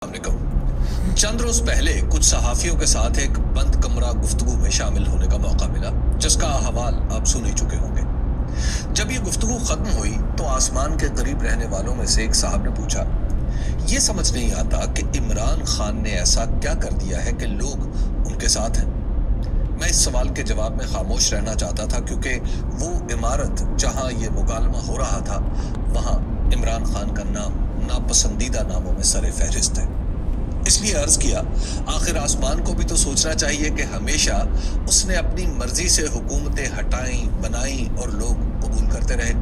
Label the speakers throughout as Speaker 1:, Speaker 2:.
Speaker 1: अलैकुम। चंद रोज पहले कुछ सहाफियों के साथ एक बंद कमरा गुफ्तगू में शामिल होने का मौका मिला, जिसका अहवाल आप सुन ही चुके होंगे। जब ये गुफ्तगू खत्म हुई तो आसमान के करीब रहने वालों में से एक साहब ने पूछा, ये समझ नहीं आता कि इमरान खान ने ऐसा क्या कर दिया है कि लोग उनके साथ हैं। मैं इस सवाल के जवाब में खामोश रहना चाहता था, क्योंकि वो इमारत जहां ये मुकालमा हो रहा था, वहां इमरान खान का नाम नापसंदीदा नामों में सरे फहरिस्त है। इसलिए अर्ज किया, आखिर आसमान को भी तो सोचना चाहिए कि हमेशा उसने अपनी मर्जी से हुकूमतें हटाई, बनाई और लोग कबूल करते रहे।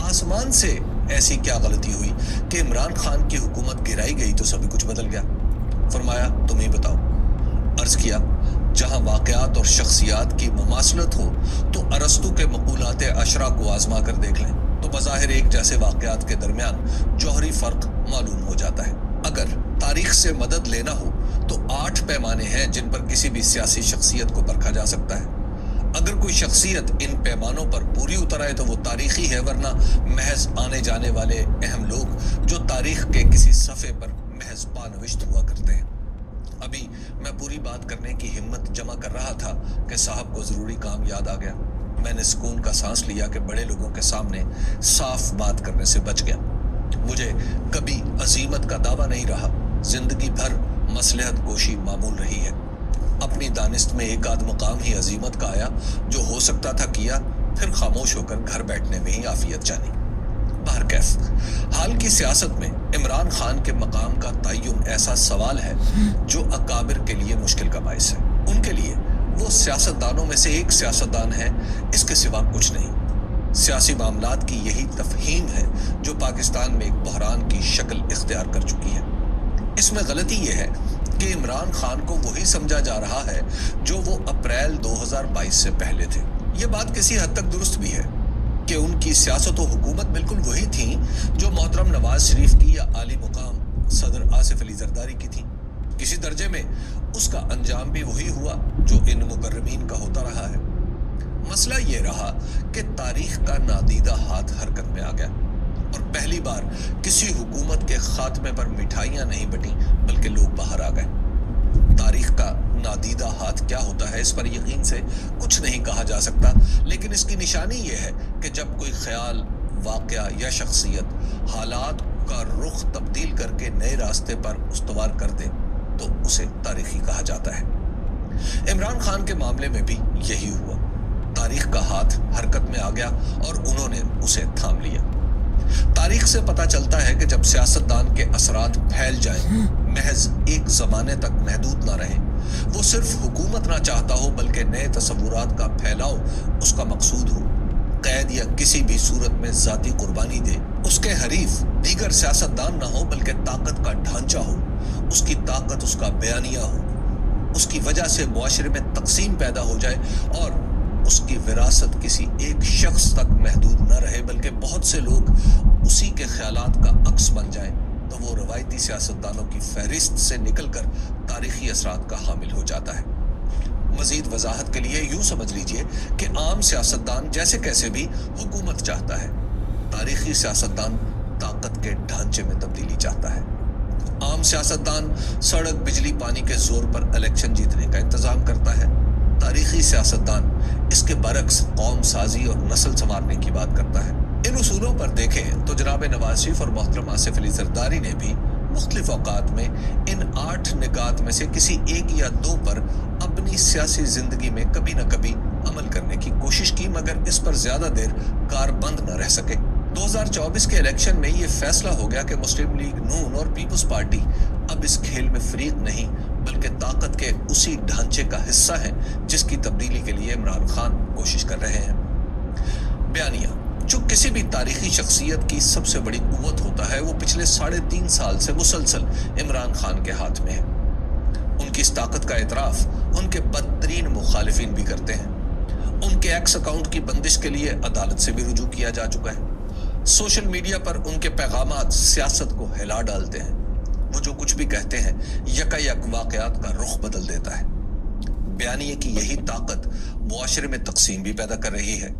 Speaker 1: आसमान से ऐसी क्या गलती हुई कि इमरान खान की हुकूमत गिराई गई तो सभी कुछ बदल गया। फरमाया, तुम ही बताओ। अर्ज किया, जहां वाकयात और शख्सियात की मुमासलत हो तो अरस्तु के मकूलाते अशरा को आजमा कर देख लें तो बज़ाहिर एक जैसे वाकयात के दरमियान जौहरी फर्क मालूम हो जाता है। अगर तारीख से मदद लेना हो तो 8 पैमाने हैं जिन पर किसी भी सियासी शख्सियत को परखा जा सकता है। अगर कोई शख्सियत इन पैमानों पर पूरी उतर आए तो वो तारीखी है, वरना महज आने जाने वाले अहम लोग जो तारीख के किसी सफ़े पर महज पानविश्त हुआ करते हैं। अभी मैं पूरी बात करने की हिम्मत जमा कर रहा था कि साहब को जरूरी काम याद आ गया। मैंने सुकून का सांस लिया कि बड़े लोगों के सामने साफ बात करने से बच गया। मुझे कभी अजीमत का दावा नहीं रहा, जिंदगी भर मसलहत कोशी मामूल रही है। अपनी दानिस्त में एक आध मुकाम ही अजीमत का आया, जो हो सकता था किया, फिर खामोश होकर घर बैठने में ही आफियत जानी। बाहर कैफ, हाल की सियासत में इमरान खान के मकाम का तय्युन ऐसा सवाल है जो अकाबिर के लिए मुश्किल का बाइस है। उनके लिए वो सियासतदानों में से एक सियासतदान है, इसके सिवा कुछ नहीं। सियासी मामलात की यही तफहीम है जो पाकिस्तान में एक बहरान की शक्ल इख्तियार कर चुकी है। इसमें गलती यह है कि इमरान खान को वही समझा जा रहा है जो वो अप्रैल 2022 से पहले थे। ये बात किसी हद तक दुरुस्त भी है कि उनकी सियासत और हुकूमत बिल्कुल वही थी जो मोहतरम नवाज शरीफ की या आली मुकाम सदर आसिफ अली जरदारी की थी। किसी दर्जे में उसका अंजाम भी वही हुआ जो इन मुकर्रमीन का होता रहा है। मसला ये रहा कि तारीख का नादीदा हाथ हरकत में आ गया और पहली बार किसी हुकूमत के खात्मे पर मिठाइयां नहीं बटी बल्कि लोग बाहर आ गए। तारीख का नादीदा हाथ क्या होता है, इस पर यकीन से कुछ नहीं कहा जा सकता, लेकिन इसकी निशानी यह है कि जब कोई ख्याल, वाकया या शख्सियत हालात का रुख तब्दील करके नए रास्ते पर उस्तवार कर दे तो उसे तारीखी कहा जाता है। इमरान खान के मामले में भी यही हुआ। तारीख का हाथ हरकत में आ गया और उन्होंने उसे थाम लिया। तारीख से पता चलता है कि जब सियासतदान के असरात फैल जाएं, महज एक जमाने तक महदूद ना रहे, वो सिर्फ हुकूमत ना चाहता हो बल्कि नए तसव्वुरात का फैलाव उसका मकसूद हो, कैद या किसी भी सूरत में जाती कुर्बानी दे, उसके हरीफ दीगर सियासतदान ना हो बल्कि ताकत का ढांचा हो, उसकी ताकत उसका बयानिया हो, उसकी वजह से मुआशरे में तकसीम पैदा हो जाए और उसकी विरासत किसी एक शख्स तक महदूद न रहे बल्कि बहुत से लोग उसी के ख्यालात का अक्स बन जाए, तो वो रवायती सियासतदानों की फहरिस्त से निकलकर तारीखी असरात का हामिल हो जाता है। मजीद वजाहत के लिए यूं समझ लीजिए कि आम सियासतदान जैसे कैसे भी हुकूमत चाहता है, तारीखी सियासतदान ताकत के ढांचे में तब्दीली चाहता है। आम सियासतदान सड़क, बिजली, पानी के जोर पर इलेक्शन जीतने का इंतजाम करता है। तारीखी सियासतदान इसके बरक्स कौम साजी और नस्ल संवारने की बात करता है। इन उसूलों पर देखें तो जनाब नवाज शरीफ और मोहतरम आसिफ अली जरदारी ने भी मुख्तलिफ औकात में इन 8 निकात में से किसी एक या दो पर अपनी सियासी जिंदगी में कभी न कभी अमल करने की कोशिश की, मगर इस पर ज्यादा देर कारबंद न रह सके। 2024 के इलेक्शन में ये फैसला हो गया कि मुस्लिम लीग नून और पीपल्स पार्टी अब इस खेल में फरीक नहीं बल्कि ताकत के उसी ढांचे का हिस्सा है जिसकी तब्दीली के लिए इमरान खान कोशिश कर रहे हैं। बयानिया, जो किसी भी तारीखी शख्सियत की सबसे बड़ी कुव्वत होता है, वो पिछले 3.5 साल से मुसलसल इमरान खान के हाथ में है। उनकी इस ताकत का एतराफ उनके बदतरीन मुखालिफिन भी करते हैं। उनके एक्स अकाउंट की बंदिश के लिए अदालत से भी रुजू किया जा चुका है। सोशल मीडिया पर उनके पैगामात सियासत को हिला डालते हैं। वो जो कुछ भी कहते हैं यकायक वाकयात का रुख बदल देता है। बयानिए की यही ताकत मुआशरे में तकसीम भी पैदा कर रही है।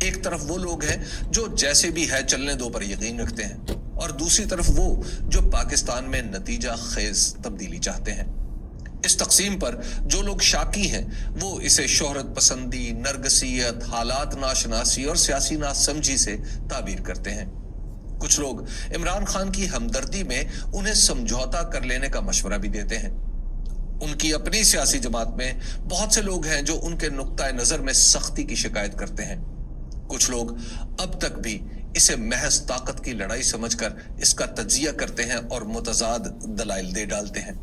Speaker 1: एक तरफ वो लोग हैं जो जैसे भी है चलने दो पर यकीन रखते हैं, और दूसरी तरफ वो जो पाकिस्तान में नतीजा खेज तब्दीली चाहते हैं। इस तकसीम पर जो लोग शाकी हैं वो इसे शोहरत पसंदी, नरगसियत, हालात नाशनासी और सियासी नासमझी से ताबीर करते हैं। कुछ लोग इमरान खान की हमदर्दी में उन्हें समझौता कर लेने का मशवरा भी देते हैं। उनकी अपनी सियासी जमात में बहुत से लोग हैं जो उनके नुक्ता नजर में सख्ती की शिकायत करते हैं। कुछ लोग अब तक भी इसे महज ताकत की लड़ाई समझकर इसका तज्जिया करते हैं और मुतजाद दलाइल दे डालते हैं।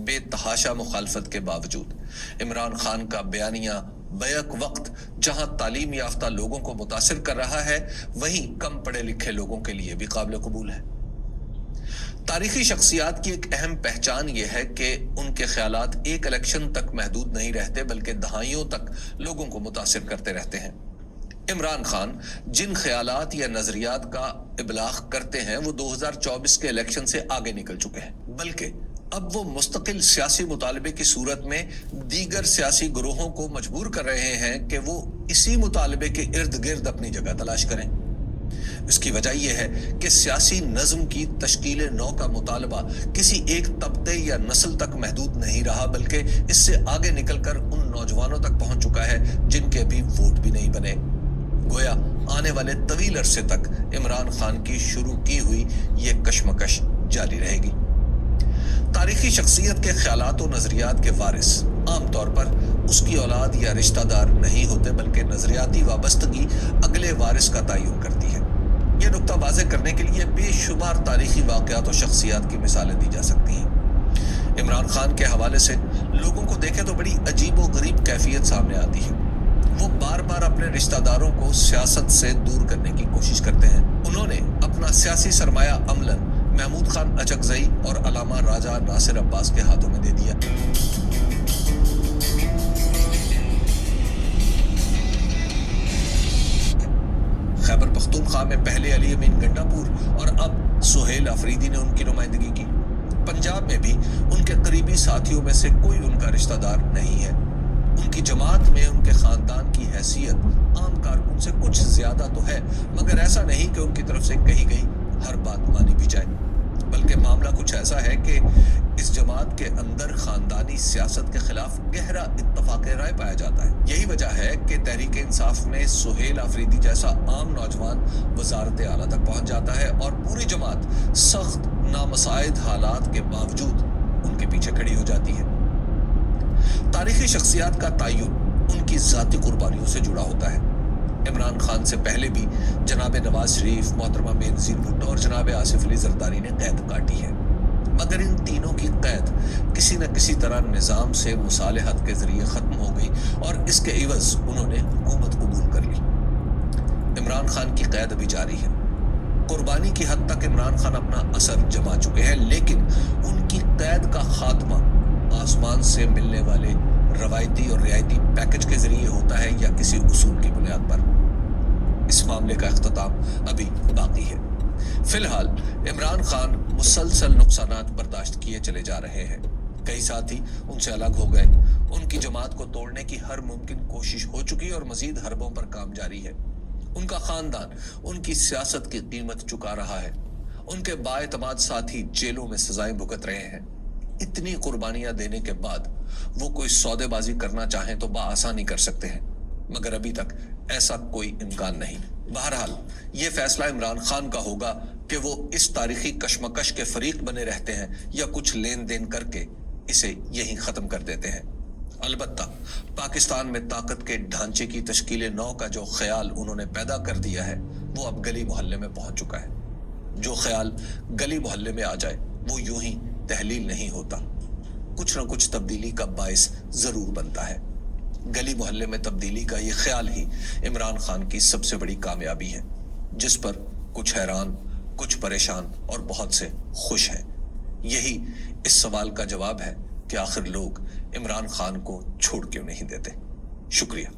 Speaker 1: बेतहाशा मुखालफत के बावजूद इमरान खान का बयानिया बैक वक्त जहां तालीम याफ्ता लोगों को मुतासिर कर रहा है, वहीं कम पढ़े लिखे लोगों के लिए भी काबिल कबूल है। तारीखी शख्सियात की एक अहम पहचान यह है कि उनके ख्यालात एक इलेक्शन तक महदूद नहीं रहते, बल्कि दहाइयों तक लोगों को मुतासिर करते रहते हैं। इमरान खान जिन ख्यालात या नजरियात का इबलाग करते हैं वो 2024 के इलेक्शन से आगे निकल चुके हैं, बल्कि अब वो मुस्तकिल सियासी मुतालबे की सूरत में दीगर सियासी ग्रोहों को मजबूर कर रहे हैं कि वो इसी मुतालबे के इर्द गिर्द अपनी जगह तलाश करें। इसकी वजह यह है कि सियासी नज्म की तश्कील नौ का मुतालबा किसी एक तबके या नस्ल तक महदूद नहीं रहा, बल्कि इससे आगे निकलकर उन नौजवानों तक पहुंच चुका है जिनके अभी वोट भी नहीं बने। गोया आने वाले तवील अरसे तक इमरान खान की शुरू की हुई ये कशमकश जारी रहेगी। तारीखी शख्सियत के ख्यालात और नजरियात के वारिस आमतौर पर उसकी औलाद या रिश्तेदार नहीं होते, बल्कि नजरियाती वाबस्तगी अगले वारिस का तयन करती है। यह नुक्ता वाज़ेह करने के लिए बेशुमार तारीखी वाक़यात और शख्सियात की मिसालें दी जा सकती हैं। इमरान खान के हवाले से लोगों को देखें तो बड़ी अजीब व गरीब कैफियत सामने आती है। वो बार बार अपने रिश्तेदारों को सियासत से दूर करने की कोशिश करते हैं। उन्होंने अपना सियासी सरमाया अमलन महमूद खान अचकजई और अलामा राजा नासिर अब्बास के हाथों में दे दिया। खैबर पख्तूनख्वा में पहले अली अमीन गंडापुर और अब सुहेल अफरीदी ने उनकी नुमाइंदगी की। पंजाब में भी उनके करीबी साथियों में से कोई उनका रिश्तेदार नहीं है। उनकी जमात में उनके खानदान की हैसियत आम कारकुन से कुछ ज्यादा तो है, मगर ऐसा नहीं कि उनकी तरफ से कही गई हर बात मानी भी जाए, बल्कि मामला कुछ ऐसा है कि इस जमात के अंदर खानदानी सियासत के खिलाफ गहरा इत्तफाक राय पाया जाता है। यही वजह है कि तहरीक इंसाफ में सुहेल अफरीदी जैसा आम नौजवान वजारत आला तक पहुंच जाता है और पूरी जमात सख्त नामसाइद हालात के बावजूद उनके पीछे खड़ी हो जाती है। तारीखी शख्सियात का तयन उनकी जाती कुर्बानियों से जुड़ा होता है। इमरान खान से पहले भी जनाब नवाज शरीफ, मोहतरमा बेनज़ीर भुट्टो और जनाब आसिफ अली जरदारी ने कैद काटी है, मगर इन तीनों की कैद किसी न किसी तरह निज़ाम से मुसालहत के जरिए ख़त्म हो गई और इसके इवज़ उन्होंने हुकूमत कबूल कर ली। इमरान खान की कैद अभी जारी है। कुर्बानी की हद तक इमरान खान अपना असर जमा चुके हैं, लेकिन उनकी कैद का खात्मा आसमान से मिलने वाले रवायती और रियायती पैकेज के जरिए होता है या किसी उसूल की बुनियाद पर। इस मामले का इख्तिताम अभी बाकी है। फिलहाल इमरान खान मुसलसल नुकसानात बर्दाश्त किए चले जा रहे हैं। कई साथी उनसे अलग हो गए। उनकी जमात को तोड़ने की हर मुमकिन कोशिश हो चुकी और मजीद हरबों पर काम जारी है। उनका खानदान उनकी सियासत की कीमत चुका रहा है। उनके बाएतमाद साथी जेलों में सजाएं भुगत रहे हैं। इतनी कुर्बानियां देने के बाद वो कोई सौदेबाजी करना चाहें तो बआसानी कर सकते हैं, मगर अभी तक ऐसा कोई इम्कान नहीं। बहरहाल ये फैसला इमरान खान का होगा कि वो इस तारीखी कशमकश के फरीक बने रहते हैं या कुछ लेन देन करके इसे यहीं खत्म कर देते हैं। अलबत्ता पाकिस्तान में ताकत के ढांचे की तश्कील नौ का जो ख्याल उन्होंने पैदा कर दिया है वो अब गली मोहल्ले में पहुंच चुका है। जो ख्याल गली मोहल्ले में आ जाए वो यूं ही तहलील नहीं होता, कुछ न कुछ तब्दीली का बाइस जरूर बनता है। गली मोहल्ले में तब्दीली का ये ख्याल ही इमरान खान की सबसे बड़ी कामयाबी है, जिस पर कुछ हैरान, कुछ परेशान और बहुत से खुश हैं। यही इस सवाल का जवाब है कि आखिर लोग इमरान खान को छोड़ क्यों नहीं देते। शुक्रिया।